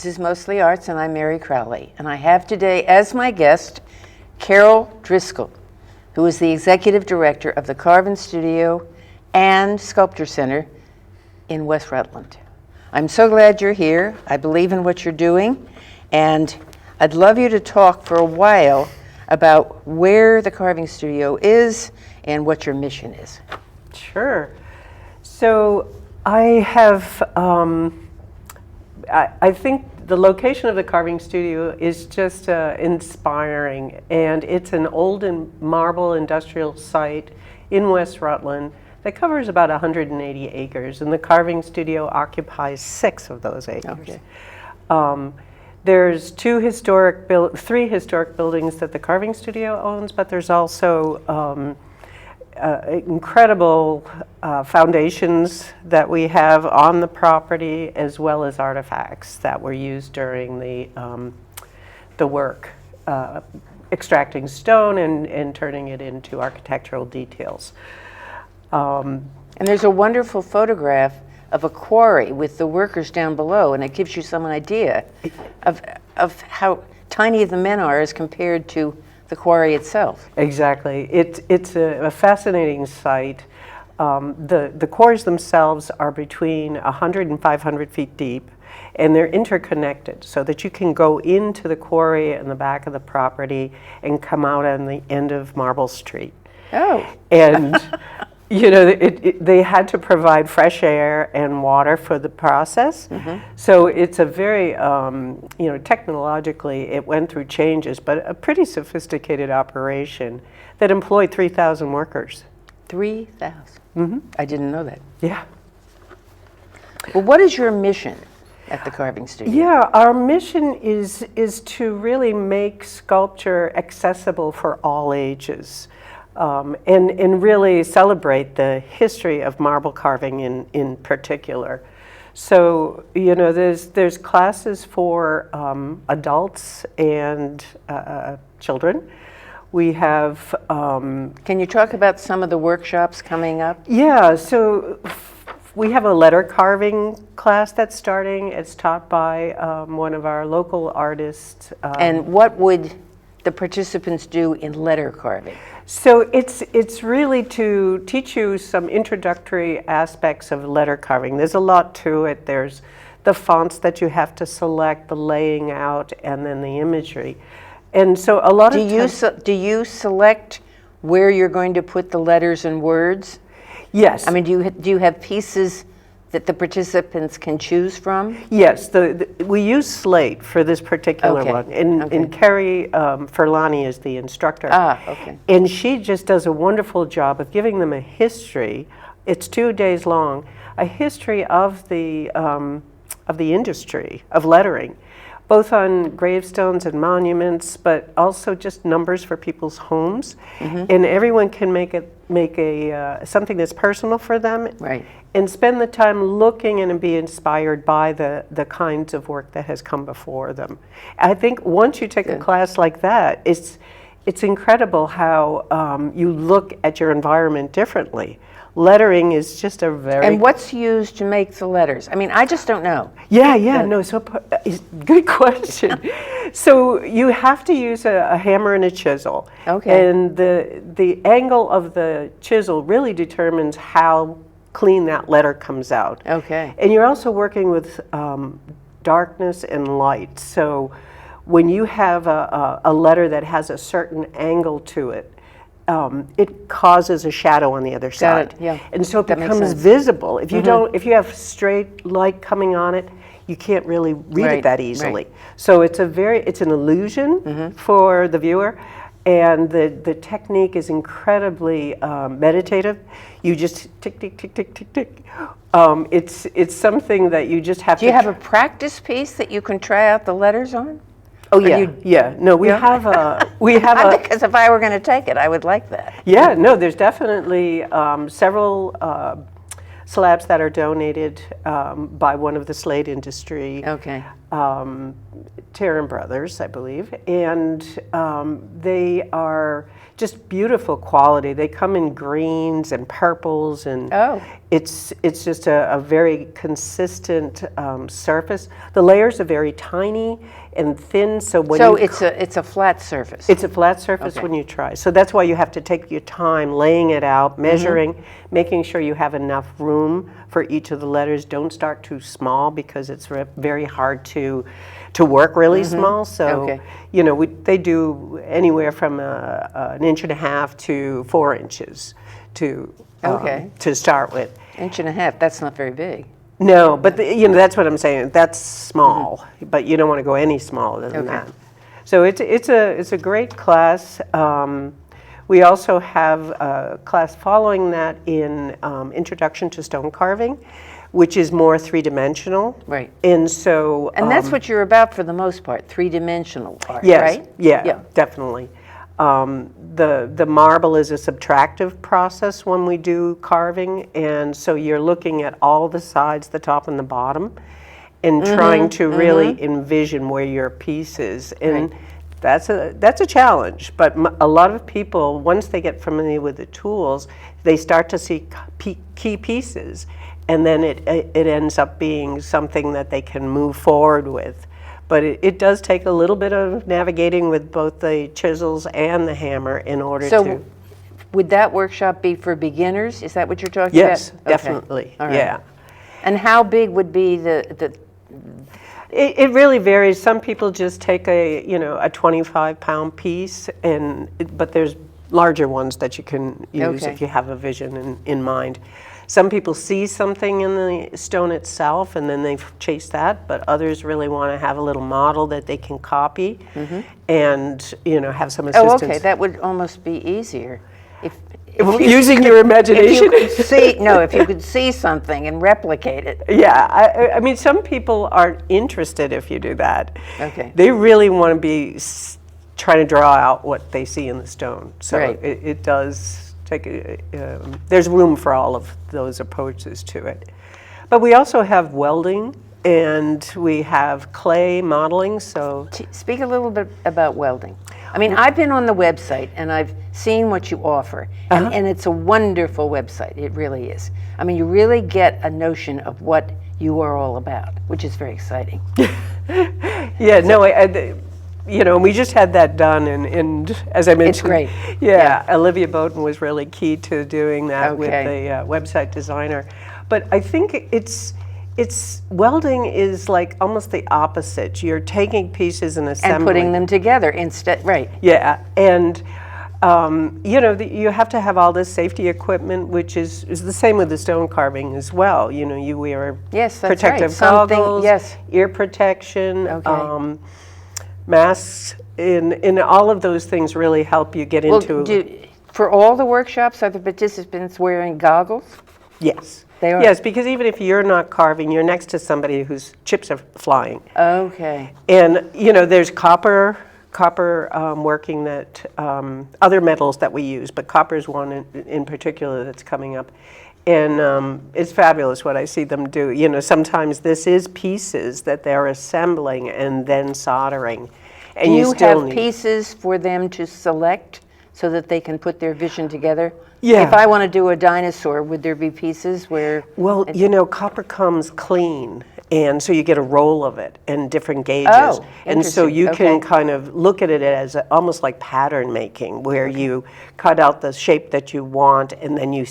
This is Mostly Arts, and I'm Mary Crowley. And I have today as my guest Carol Driscoll, who is the Executive Director of the Carvin Studio and Sculpture Center in West Rutland. I'm so glad you're here. I believe in what you're doing, and I'd love you to talk for a while about where the Carving Studio is and what your mission is. Sure. So I have, I think the location of the Carving Studio is just inspiring, and it's an old marble industrial site in West Rutland that covers about 180 acres, and the Carving Studio occupies 6 of those acres. Okay. There's three historic buildings that the Carving Studio owns, but there's also incredible foundations that we have on the property, as well as artifacts that were used during the work, extracting stone and turning it into architectural details. And there's a wonderful photograph of a quarry with the workers down below, and it gives you some idea of how tiny the men are as compared to the quarry itself. Exactly. It's a fascinating site. The quarries themselves are between 100 and 500 feet deep, and they're interconnected so that you can go into the quarry in the back of the property and come out on the end of Marble Street. Oh. And you know, they had to provide fresh air and water for the process. Mm-hmm. So it's a very, you know, technologically it went through changes, but a pretty sophisticated operation that employed 3,000 workers. 3,000? Mm-hmm. I didn't know that. Yeah. Well, what is your mission at the Carving Studio? Yeah, our mission is to really make sculpture accessible for all ages. And really celebrate the history of marble carving in particular. So, you know, there's classes for adults and children. We have... Can you talk about some of the workshops coming up? Yeah, so we have a letter carving class that's starting. It's taught by one of our local artists. And what would the participants do in letter carving? So it's really to teach you some introductory aspects of letter carving. There's a lot to it. There's the fonts that you have to select, the laying out, and then the imagery. And so a lot of times... Do you select where you're going to put the letters and words? Yes. I mean, do you have pieces that the participants can choose from? Yes, we use slate for this particular one, and Carrie Furlani is the instructor. Ah, okay. And she just does a wonderful job of giving them a history. It's 2 days long, a history of the industry of lettering, both on gravestones and monuments, but also just numbers for people's homes. Mm-hmm. And everyone can make a something that's personal for them. Right. And spend the time looking and be inspired by the kinds of work that has come before them. I think once you take a class like that, it's incredible how you look at your environment differently. Lettering is just a very... And what's used to make the letters? I mean, I just don't know. Yeah, so good question. So you have to use a hammer and a chisel. Okay. And the angle of the chisel really determines how clean that letter comes out. Okay. And you're also working with darkness and light. So when you have a letter that has a certain angle to it, it causes a shadow on the other side. Got it, yeah. And so it becomes visible. If you if you have straight light coming on it, you can't really read it that easily. Right. So it's an illusion for the viewer. And the technique is incredibly meditative. You just tick, tick, tick, tick, tick, tick. It's something that you just have to... Do you have a practice piece that you can try out the letters on? Oh, yeah. No, we have a... Because if I were going to take it, I would like that. Yeah, no, there's definitely several slabs that are donated by one of the slate industry Taryn Brothers, I believe, and they are just beautiful quality. They come in greens and purples, and it's just a very consistent surface. The layers are very tiny and thin, so when it's a flat surface. It's a flat surface when you try. So that's why you have to take your time laying it out, measuring, making sure you have enough room for each of the letters. Don't start too small because it's very hard to work really small. So, you know, they do anywhere from an inch and a half to 4 inches to start with. Inch and a half, that's not very big. No, but you know, that's what I'm saying. That's small, but you don't want to go any smaller than that. So it's a great class. We also have a class following that in Introduction to Stone Carving, which is more three-dimensional. Right. And so... And that's what you're about for the most part, three-dimensional art, yes, right? Yeah, definitely. The marble is a subtractive process when we do carving, and so you're looking at all the sides, the top and the bottom, and trying to really envision where your piece is. And that's a challenge, but a lot of people, once they get familiar with the tools, they start to see key pieces, and then it ends up being something that they can move forward with. But it does take a little bit of navigating with both the chisels and the hammer in order to... So would that workshop be for beginners? Is that what you're talking about? Yes, definitely, yeah. And how big would be the It really varies. Some people just take a 25-pound piece, but there's larger ones that you can use if you have a vision in mind. Some people see something in the stone itself and then they chase that, but others really want to have a little model that they can copy and have some assistance. Oh, okay, that would almost be easier. If using your imagination? If you could see something and replicate it. Yeah, I mean, some people aren't interested if you do that. Okay. They really want to be trying to draw out what they see in the stone. So it does take, there's room for all of those approaches to it. But we also have welding and we have clay modeling, so. Speak a little bit about welding. I mean, I've been on the website and I've seen what you offer, and it's a wonderful website, it really is. I mean, you really get a notion of what you are all about, which is very exciting. Yeah, no, we just had that done, and as I mentioned, it's great. Yeah, Olivia Bowden was really key to doing that with the website designer. But I think welding is like almost the opposite. You're taking pieces and assembling. And putting them together instead, right. Yeah, and you have to have all this safety equipment, which is the same with the stone carving as well. You wear protective goggles, ear protection, masks, and all of those things really help you get into... For all the workshops, are the participants wearing goggles? Yes. They are? Yes, because even if you're not carving, you're next to somebody whose chips are flying. Okay. And, there's copper working that, other metals that we use, but copper is one in particular that's coming up. And it's fabulous what I see them do. Sometimes this is pieces that they're assembling and then soldering. And you have pieces for them to select so that they can put their vision together? Yeah. If I want to do a dinosaur, would there be pieces where... Well, copper comes clean. And so you get a roll of it in different gauges. Oh, and so you can kind of look at it as almost like pattern making, where you cut out the shape that you want and then you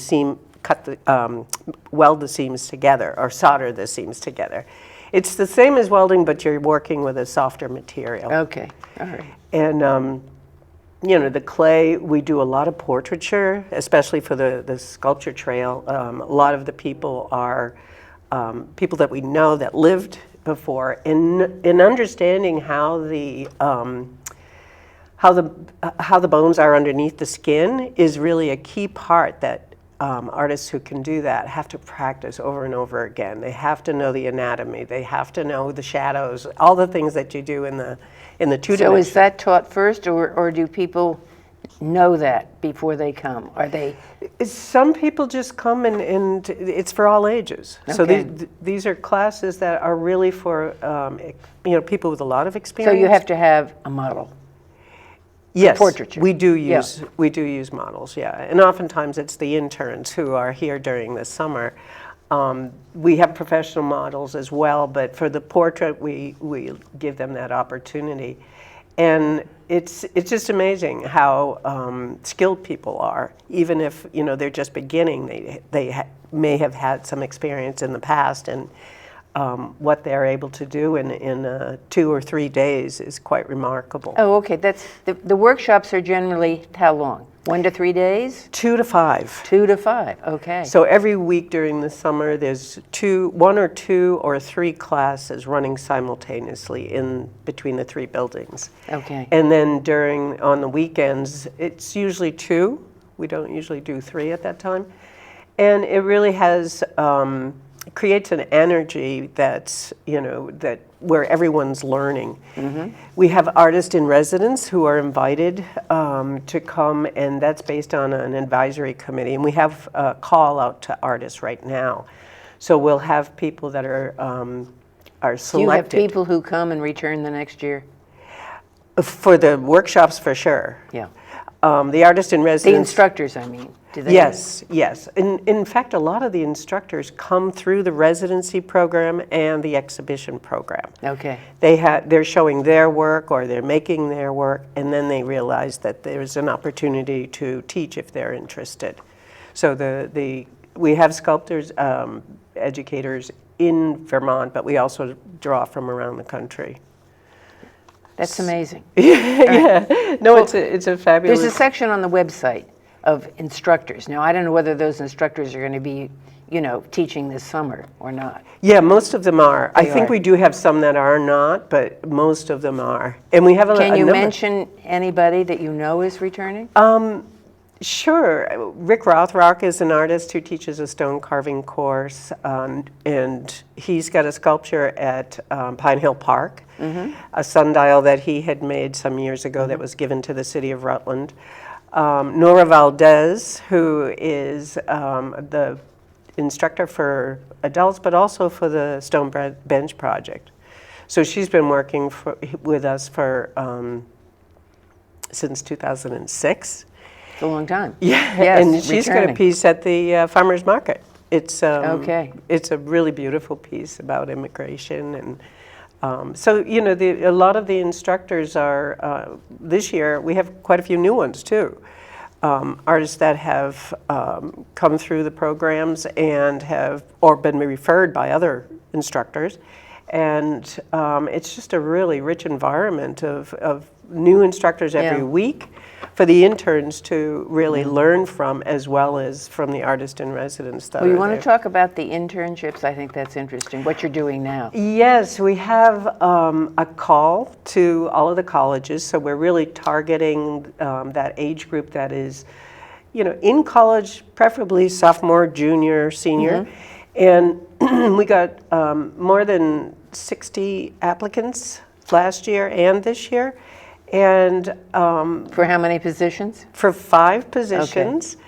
weld the seams together or solder the seams together. It's the same as welding, but you're working with a softer material. Okay, all right. And the clay, we do a lot of portraiture, especially for the sculpture trail. A lot of the people are people that we know that lived before. In understanding how the bones are underneath the skin is really a key part that artists who can do that have to practice over and over again. They have to know the anatomy. They have to know the shadows, all the things that you do in the two-dimensional. So is that taught first, or do people know that before they come? Are they? Some people just come and it's for all ages. Okay. So these are classes that are really for people with a lot of So experience. you have to have a model. Yes, portraiture. we do use models, yeah, and oftentimes it's the interns who are here during the summer. We have professional models as well, but for the portrait, we give them that opportunity, and it's just amazing how skilled people are. Even if they're just beginning, they may have had some experience in the past, and what they're able to do in 2 or 3 days is quite remarkable. Oh, okay. That's the workshops are generally how long? 1 to 3 days? 2 to 5. 2 to 5. Okay. So every week during the summer, there's 1 or 2 or 3 classes running simultaneously in between the 3 buildings. Okay. And then on the weekends, it's usually 2. We don't usually do 3 at that time. And it really has creates an energy that's where everyone's learning. Mm-hmm. We have artists in residence who are invited to come, and that's based on an advisory committee. And we have a call out to artists right now, so we'll have people that are selected. Do you have people who come and return the next year? For the workshops, for sure. Yeah. The artist in residence. The instructors, I mean. Do they? Yes. In fact, a lot of the instructors come through the residency program and the exhibition program. Okay. They're showing their work or they're making their work, and then they realize that there's an opportunity to teach if they're interested. So we have sculptors, educators in Vermont, but we also draw from around the country. That's amazing. Yeah. No, well, it's a fabulous. There's a section on the website of instructors. Now, I don't know whether those instructors are going to be, teaching this summer or not. Yeah, most of them are. I think are. we do have some that are not, but most of them are. And we have a Can you number. mention anybody that you know is returning? Sure. Rick Rothrock is an artist who teaches a stone carving course, and he's got a sculpture at Pine Hill Park, a sundial that he had made some years ago that was given to the city of Rutland. Nora Valdez, who is the instructor for adults, but also for the Stone Bench Project. So she's been working with us since 2006. It's a long time. Yeah, yes, and she's got a piece at the farmers market. It's okay. It's a really beautiful piece about immigration, and so a lot of the instructors are this year. We have quite a few new ones too. Artists that have come through the programs and have or been referred by other instructors, and it's just a really rich environment of new instructors every week for the interns to really learn from, as well as from the artist in residence. Well, you want to talk about the internships? I think that's interesting, what you're doing now. Yes, we have a call to all of the colleges, so we're really targeting that age group that is, in college, preferably sophomore, junior, senior. And we got more than 60 applicants last year and this year. And for how many positions? For 5 positions. Okay.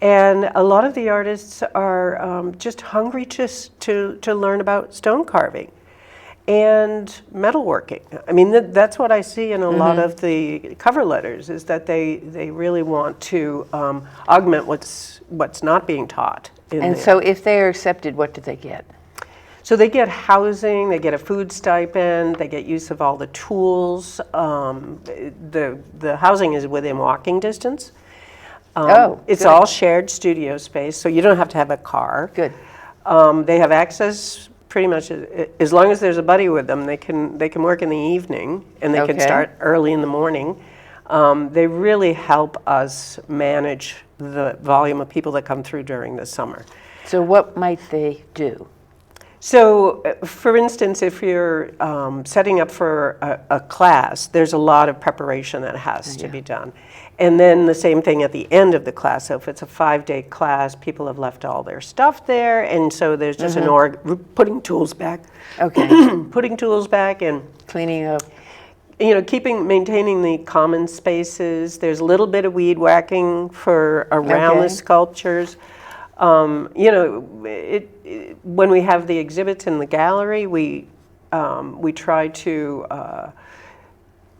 And a lot of the artists are just hungry to learn about stone carving and metalworking. I mean, that's what I see in a lot of the cover letters, is that they really want to augment what's not being taught. So if they are accepted, what do they get? So they get housing, they get a food stipend, they get use of all the tools. The housing is within walking distance. It's all shared studio space, so you don't have to have a car. Good. They have access pretty much as long as there's a buddy with them. They can work in the evening, and they can start early in the morning. They really help us manage the volume of people that come through during the summer. So what might they do? So, for instance, if you're setting up for a class, there's a lot of preparation that has to be done. And then the same thing at the end of the class. So if it's a 5-day class, people have left all their stuff there, and so there's just putting tools back. Okay. Putting tools back and cleaning up. maintaining the common spaces. There's a little bit of weed whacking for around the sculptures. When we have the exhibits in the gallery, we try to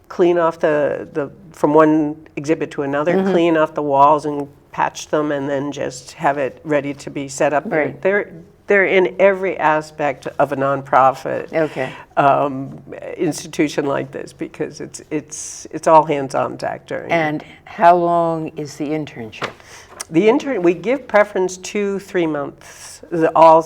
clean off from one exhibit to another, clean off the walls and patch them, and then just have it ready to be set up. Right. They're in every aspect of a nonprofit institution like this, because it's all hands on deck during. And how long is the internship? We give preference to 3 months. All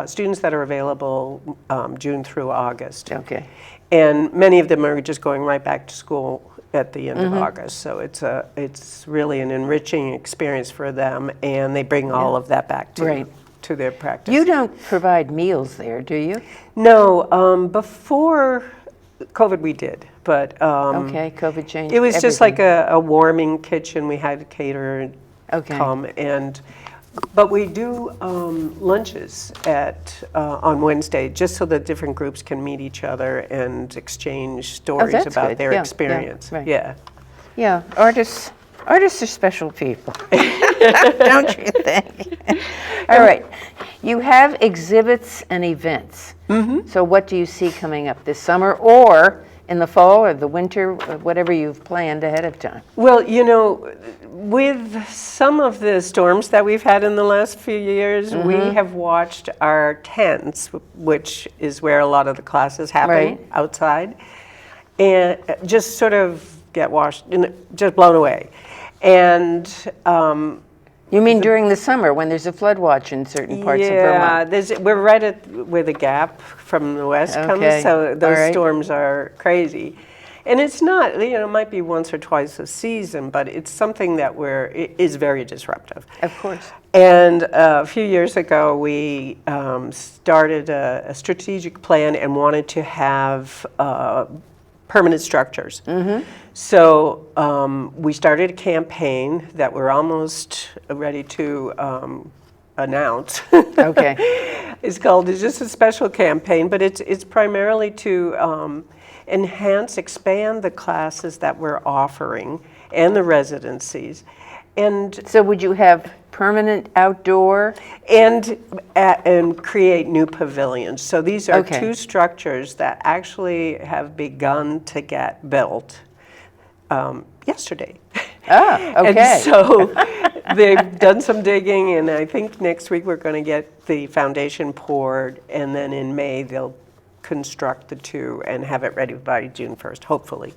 students that are available June through August. Okay. And many of them are just going right back to school at the end of August. So it's really an enriching experience for them, and they bring all of that back to their practice. You don't provide meals there, do you? No. Before COVID, we did, but COVID changed. It was just everything. like a warming kitchen. We had a caterer come, but we do lunches on Wednesday, just so that different groups can meet each other and exchange stories about their experience. Yeah, artists are special people, don't you think? All right, you have exhibits and events. So what do you see coming up this summer, or in the fall or the winter, whatever you've planned ahead of time? Well, with some of the storms that we've had in the last few years, we have watched our tents, which is where a lot of the classes happen outside, and just sort of get washed, just blown away. And you mean during the summer when there's a flood watch in certain parts of Vermont? Yeah, we're right at where the gap from the west comes, so those storms are crazy. And it's not, it might be once or twice a season, but it's something that is very disruptive. Of course. And a few years ago, we started a strategic plan and wanted to have permanent structures. So we started a campaign that we're almost ready to announce. It's just a special campaign, but it's primarily to expand the classes that we're offering and the residencies. And so would you have permanent outdoor? And create new pavilions. So these are two structures that actually have begun to get built yesterday. And so they've done some digging, and I think next week we're going to get the foundation poured, and then in May they'll construct the two and have it ready by June 1st, hopefully.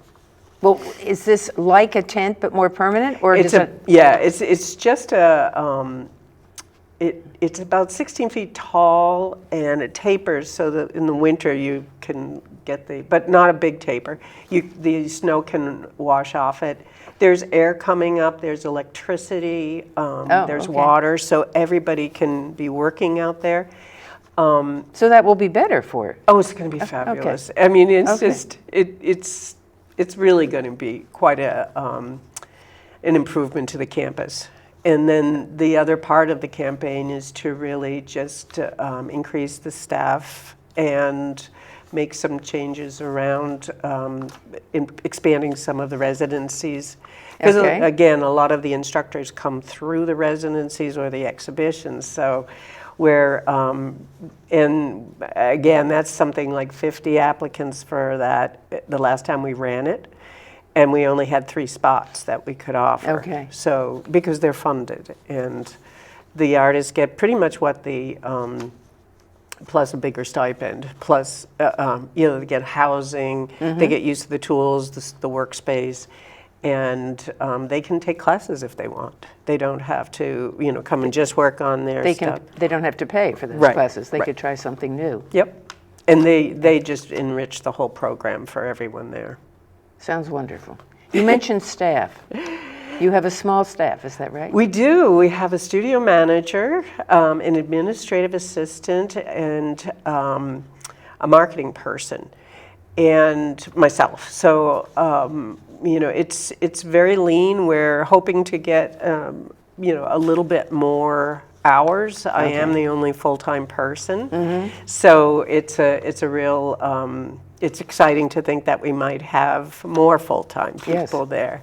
Well, is this like a tent but more permanent, or it's just it's about 16 feet tall, and it tapers so that in the winter you can get but not a big taper. The snow can wash off it. There's air coming up. There's electricity. There's water, so everybody can be working out there. So that will be better for it. Oh, it's going to be fabulous. I mean, it's just it's really going to be quite an improvement to the campus. And then the other part of the campaign is to really just increase the staff and make some changes around expanding some of the residencies. Because again, a lot of the instructors come through the residencies or the exhibitions. So and again, that's something like 50 applicants for that the last time we ran it. And we only had 3 spots that we could offer. So, because they're funded, and the artists get pretty much what plus a bigger stipend, plus, they get housing, they get used to the tools, the workspace, and they can take classes if they want. They don't have to, come and just work on their stuff. They don't have to pay for those classes. They could try something new. Yep. And they just enrich the whole program for everyone there. Sounds wonderful. You mentioned staff. You have a small staff, is that right? We do. We have a studio manager, an administrative assistant, and a marketing person, and myself. So, it's very lean. We're hoping to get, a little bit more hours. I am the only full-time person. So it's a real it's exciting to think that we might have more full-time people Yes. there.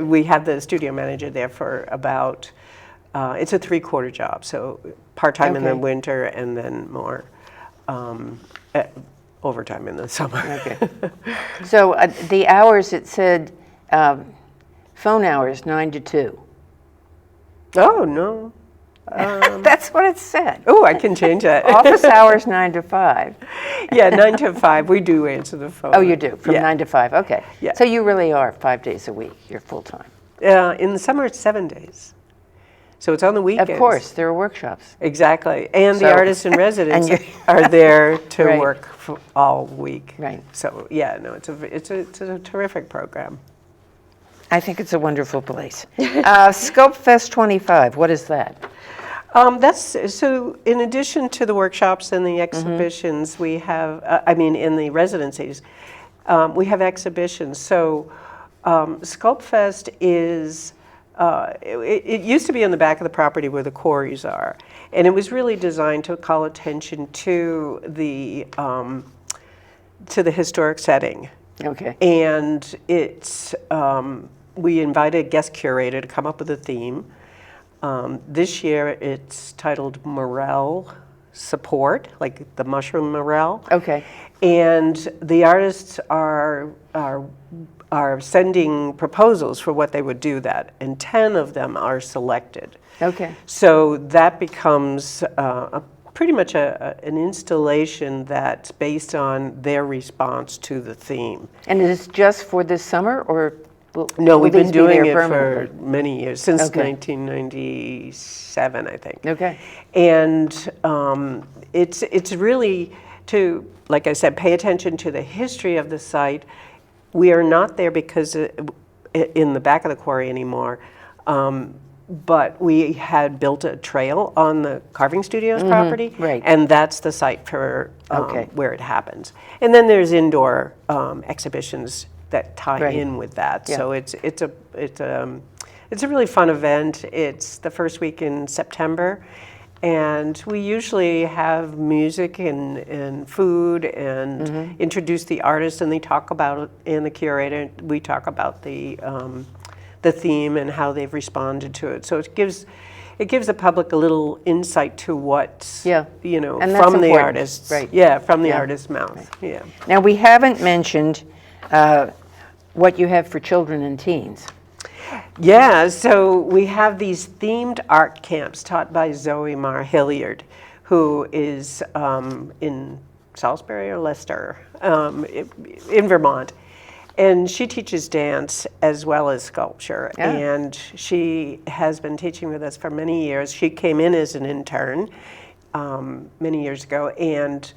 We have the studio manager there for about, it's a 3/4 job, so part-time in the Okay. winter and then more overtime in the summer. Okay. So the hours, it said phone hours 9 to 2. Oh, no. That's what it said. Oh, I can change that. Office hours 9 to 5. Yeah, 9 to 5, we do answer the phone. Oh, you do, from Yeah. 9 to 5, okay. Yeah. So you really are 5 days a week, you're full-time. In the summer, it's 7 days. So it's on the weekends. Of course, there are workshops. Exactly. And the So- artists in residence and are there to Right. work all week. Right. So, yeah, no, it's a terrific program. I think it's a wonderful place. Sculpt Fest 25, what is that? So in addition to the workshops and the exhibitions, we have, in the residencies, we have exhibitions. So Sculpt Fest is, it used to be on the back of the property where the quarries are. And it was really designed to call attention to the historic setting. Okay. And it's, we invited a guest curator to come up with a theme. This year it's titled Morel Support, like the mushroom morel. Okay. And the artists are sending proposals for what they would do that, and 10 of them are selected. Okay. So that becomes pretty much an installation that's based on their response to the theme. And is it just for this summer, or No, will we've been these be doing there it for permanently? many years, since Okay. 1997, I think. Okay. And it's really to, like I said, pay attention to the history of the site. We are not there because in the back of the quarry anymore, but we had built a trail on the Carving Studios property, right. and that's the site for Okay. where it happens. And then there's indoor exhibitions that tie Right. in with that. Yeah. So it's a really fun event. It's the first week in September, and we usually have music and food and introduce the artists, and they talk about it, and the curator. We talk about the theme and how they've responded to it. So it gives the public a little insight to what Yeah. And that's from the important. artists. Right. Yeah, from the Yeah. artist's mouth. Yeah. Now, we haven't mentioned what you have for children and teens. Yeah, so we have these themed art camps taught by Zoe Mar Hilliard, who is in Salisbury or Leicester, in Vermont. And she teaches dance as well as sculpture. Yeah. And she has been teaching with us for many years. She came in as an intern many years ago, and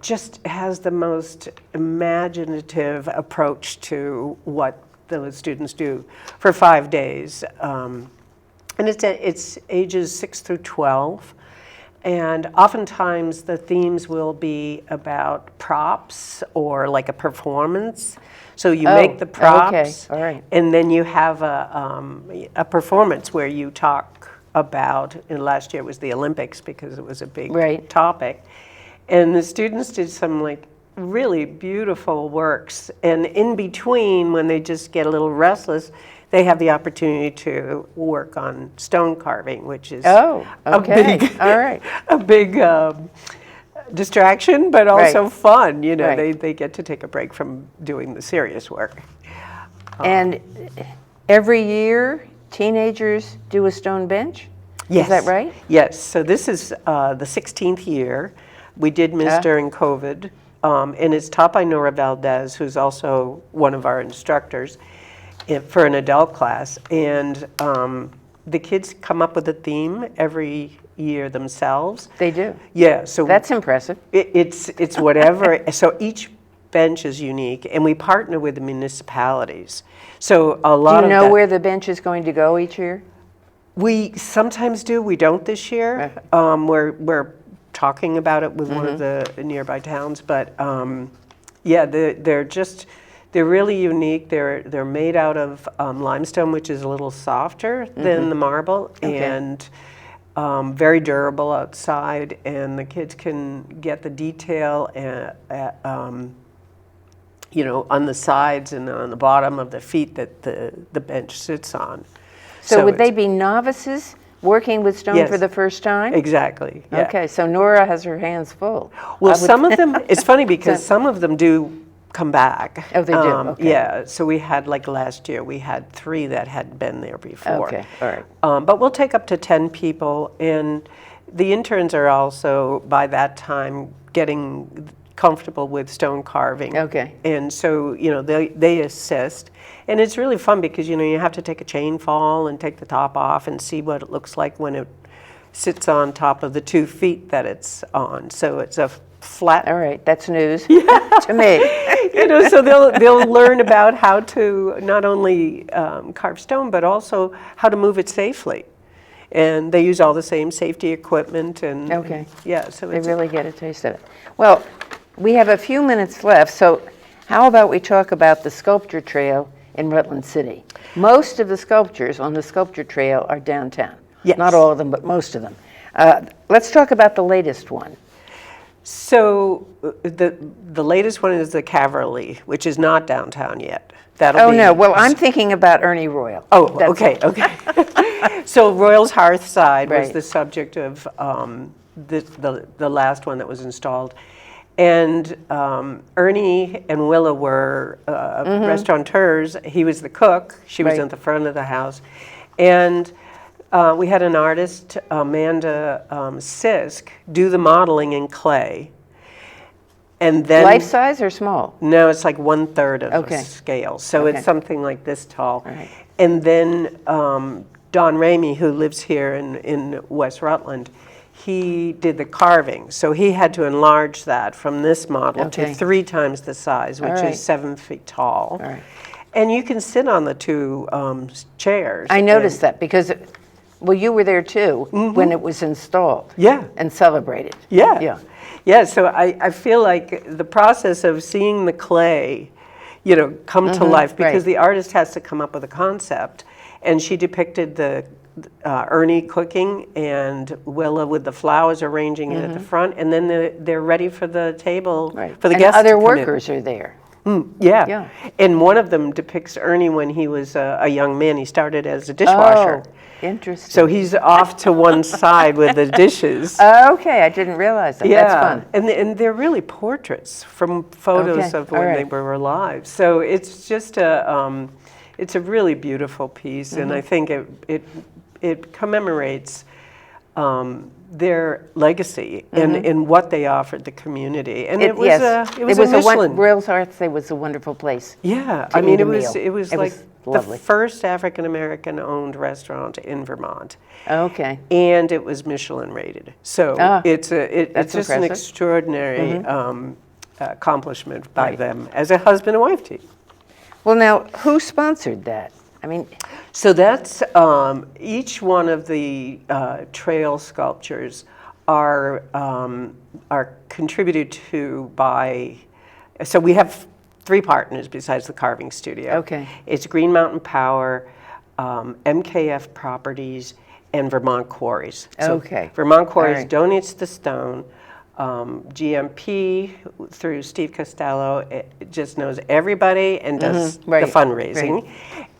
just has the most imaginative approach to what the students do for 5 days. And it's ages 6 through 12. And oftentimes the themes will be about props or like a performance. So you make the props, okay. All right. and then you have a performance where you talk about, and last year it was the Olympics because it was a big Right. topic. And the students did some like really beautiful works. And in between, when they just get a little restless, they have the opportunity to work on stone carving, which is Oh, okay. All right. a big distraction, but also Right. fun. You know, Right. they get to take a break from doing the serious work. And every year, teenagers do a stone bench? Yes. Is that right? Yes. So this is the 16th year. We did miss Yeah. during COVID, and it's taught by Nora Valdez, who's also one of our instructors for an adult class. And the kids come up with a theme every year themselves. They do. Yeah. So That's impressive. it's whatever. So each bench is unique, and we partner with the municipalities. So a Do lot you of know that, where the benches going to go each year? we sometimes do. We don't this year. We're talking about it with one of the nearby towns, but yeah, they're really unique. They're made out of limestone, which is a little softer than the marble, and very durable outside, and the kids can get the detail you know, on the sides and on the bottom of the feet that the bench sits on. So would they be novices working with stone Yes. for the first time? Exactly. Yeah. Okay, so Nora has her hands full. Well, some of them, it's funny because some of them do come back. Oh, they do? Okay. Yeah, so we had, like last year, we had 3 that had been there before. Okay, all right. But we'll take up to 10 people, and the interns are also, by that time, getting comfortable with stone carving. Okay. And so, you know, they assist. And it's really fun because, you know, you have to take a chain fall and take the top off and see what it looks like when it sits on top of the 2 feet that it's on. So it's a flat. All right, that's news to me. You know, so they'll learn about how to not only carve stone, but also how to move it safely. And they use all the same safety equipment and Okay. yeah, so They it's really get a taste of it. Well, we have a few minutes left, so how about we talk about the sculpture trail in Rutland City? Most of the sculptures on the sculpture trail are downtown. Yes. Not all of them, but most of them. Let's talk about the latest one. So the latest one is the Caverly, which is not downtown yet. That'll Oh, be, no, well, I'm thinking about Ernie Royal. Oh, That's okay, okay. So Royal's Hearthside was Right. the subject of the last one that was installed. And Ernie and Willa were restaurateurs. He was the cook. She was Right. at the front of the house. And we had an artist, Amanda Sisk, do the modeling in clay. And then Life size or small? no, it's like 1/3 of Okay. a scale. So Okay. it's something like this tall. Right. And then Don Ramey, who lives here in West Rutland, he did the carving. So he had to enlarge that from this model Okay. to 3 times the size, which All right. is 7 feet tall. All right. And you can sit on the 2 chairs. I noticed that because, well, you were there too when it was installed. Yeah. And celebrated. Yeah. Yeah. Yeah, so I feel like the process of seeing the clay, you know, come to life, because right. the artist has to come up with a concept, and she depicted the Ernie cooking and Willa with the flowers arranging it at the front, and then they're ready for the table for the And guests other to come in. workers are there. Yeah. Yeah. And one of them depicts Ernie when he was a young man. He started as a dishwasher. Oh, interesting. So he's off to one side with the dishes. Okay, I didn't realize that. That's fun. And they're really portraits from photos Okay, of all when right. they were alive. So it's just it's a really beautiful piece, and I think it commemorates their legacy and what they offered the community. And it was yes. a Michelin. Royal's Hearthside was a wonderful place. Yeah, to I mean eat a it meal. was It like was the lovely. first African American owned restaurant in Vermont. Okay. And it was Michelin rated. So it's that's just an impressive. extraordinary accomplishment by them as a husband and wife team. Well, now, who sponsored that? I mean, So that's each one of the trail sculptures are contributed to by. So we have 3 partners besides the carving studio. Okay. It's Green Mountain Power, MKF Properties, and Vermont Quarries. So Okay. Vermont Quarries right. donates the stone. GMP through Steve Costello it just knows everybody and does Right, the fundraising.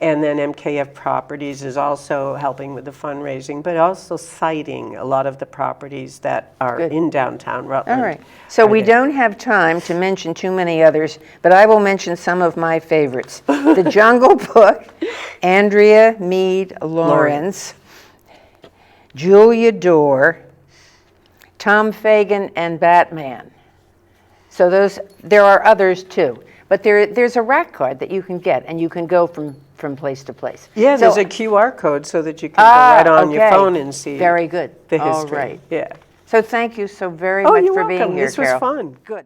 And then MKF Properties is also helping with the fundraising, but also citing a lot of the properties that are Good. in downtown Rutland. all right. So are we there. don't have time to mention too many others, but I will mention some of my favorites. The Jungle Book, Andrea Mead Lawrence, Julia Dorr, Tom Fagan, and Batman. So there are others too. But there's a rack card that you can get, and you can go from place to place. Yeah, So- there's a QR code so that you can go right on your okay. phone and see Very good. the All history. right. Yeah. So thank you so very Oh, much you're for being welcome. here, This was Carol. fun. Good.